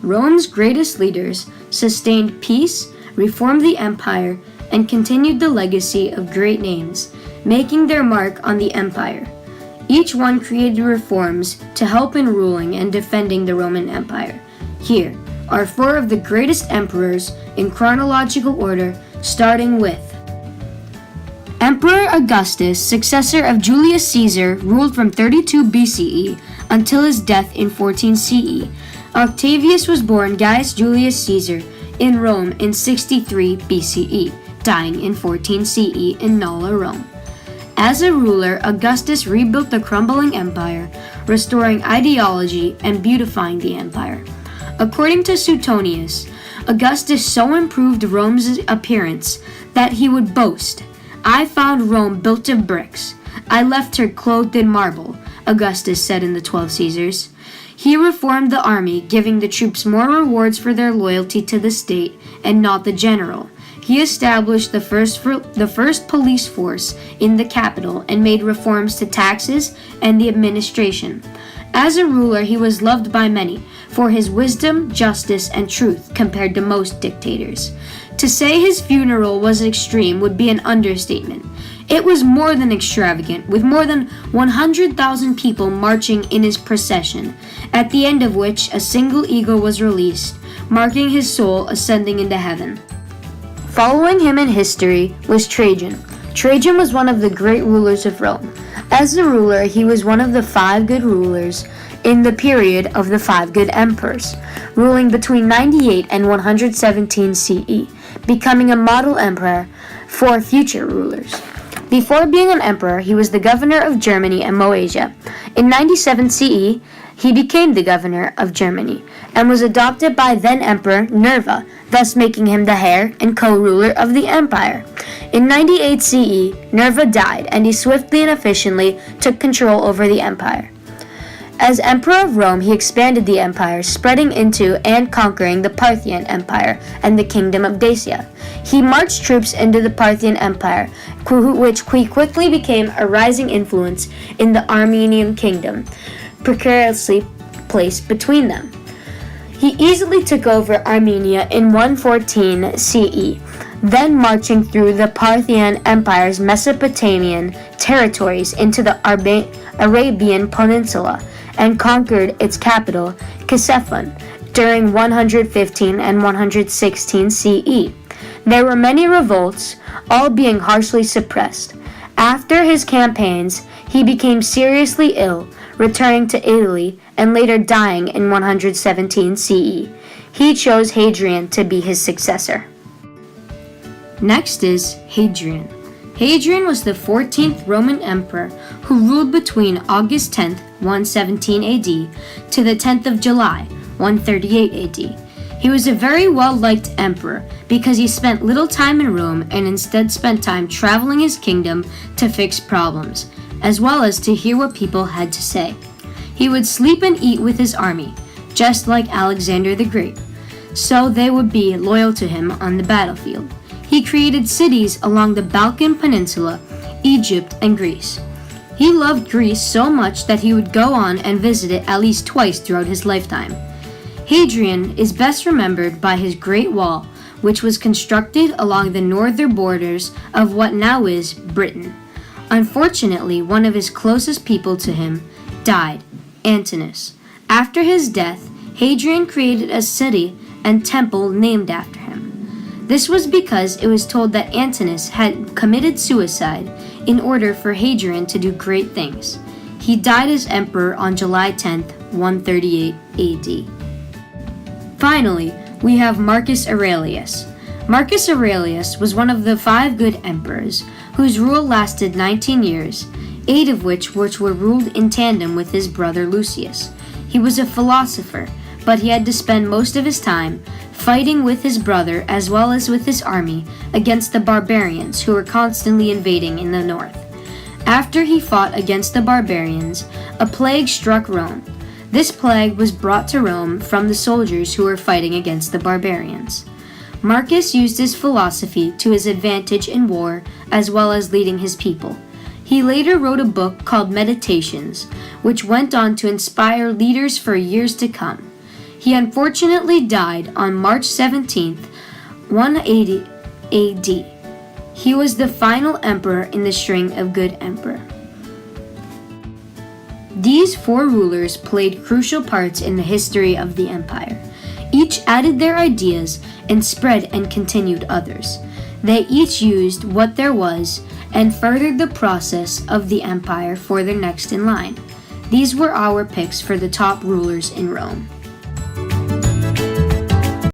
Rome's greatest leaders sustained peace, reformed the empire, and continued the legacy of great names, making their mark on the empire. Each one created reforms to help in ruling and defending the Roman Empire. Here are 4 of the greatest emperors in chronological order, starting with Emperor Augustus, successor of Julius Caesar, ruled from 32 BCE until his death in 14 CE. Octavius was born Gaius Julius Caesar in Rome in 63 BCE, dying in 14 CE in Nola, Rome. As a ruler, Augustus rebuilt the crumbling empire, restoring ideology and beautifying the empire. According to Suetonius, Augustus so improved Rome's appearance that he would boast, "I found Rome built of bricks. I left her clothed in marble," Augustus said in the 12 Caesars. He reformed the army, giving the troops more rewards for their loyalty to the state and not the general. He established the first police force in the capital and made reforms to taxes and the administration. As a ruler, he was loved by many for his wisdom, justice, and truth compared to most dictators. To say his funeral was extreme would be an understatement. It was more than extravagant, with more than 100,000 people marching in his procession, at the end of which a single eagle was released, marking his soul ascending into heaven. Following him in history was Trajan. Trajan was one of the great rulers of Rome. As a ruler, he was one of the 5 good rulers in the period of the 5 good emperors, ruling between 98 and 117 CE, becoming a model emperor for future rulers. Before being an emperor, he was the governor of Germany and Moesia. In 97 CE, he became the governor of Germany and was adopted by then Emperor Nerva, thus making him the heir and co-ruler of the empire. In 98 CE, Nerva died, and he swiftly and efficiently took control over the empire. As Emperor of Rome, he expanded the empire, spreading into and conquering the Parthian Empire and the Kingdom of Dacia. He marched troops into the Parthian Empire, which quickly became a rising influence in the Armenian Kingdom, precariously placed between them. He easily took over Armenia in 114 CE, then marching through the Parthian Empire's Mesopotamian territories into the Arabian Peninsula, and conquered its capital, Ctesiphon, during 115 and 116 CE. There were many revolts, all being harshly suppressed. After his campaigns, he became seriously ill, returning to Italy and later dying in 117 CE. He chose Hadrian to be his successor. Next is Hadrian. Hadrian was the 14th Roman emperor who ruled between August 10th, 117 AD to the 10th of July, 138 AD. He was a very well-liked emperor because he spent little time in Rome and instead spent time traveling his kingdom to fix problems, as well as to hear what people had to say. He would sleep and eat with his army, just like Alexander the Great, so they would be loyal to him on the battlefield. He created cities along the Balkan Peninsula, Egypt, and Greece. He loved Greece so much that he would go on and visit it at least twice throughout his lifetime. Hadrian is best remembered by his Great Wall, which was constructed along the northern borders of what now is Britain. Unfortunately, one of his closest people to him died, Antinous. After his death, Hadrian created a city and temple named after him. This was because it was told that Antinous had committed suicide in order for Hadrian to do great things. He died as emperor on July 10th, 138 AD. Finally, we have Marcus Aurelius. Marcus Aurelius was one of the 5 good emperors whose rule lasted 19 years, 8 of which were ruled in tandem with his brother Lucius. He was a philosopher, but he had to spend most of his time fighting with his brother as well as with his army against the barbarians who were constantly invading in the north. After he fought against the barbarians, a plague struck Rome. This plague was brought to Rome from the soldiers who were fighting against the barbarians. Marcus used his philosophy to his advantage in war as well as leading his people. He later wrote a book called Meditations, which went on to inspire leaders for years to come. He unfortunately died on March 17th, 180 AD. He was the final emperor in the string of good emperor. These four rulers played crucial parts in the history of the empire. Each added their ideas and spread and continued others. They each used what there was and furthered the process of the empire for their next in line. These were our picks for the top rulers in Rome.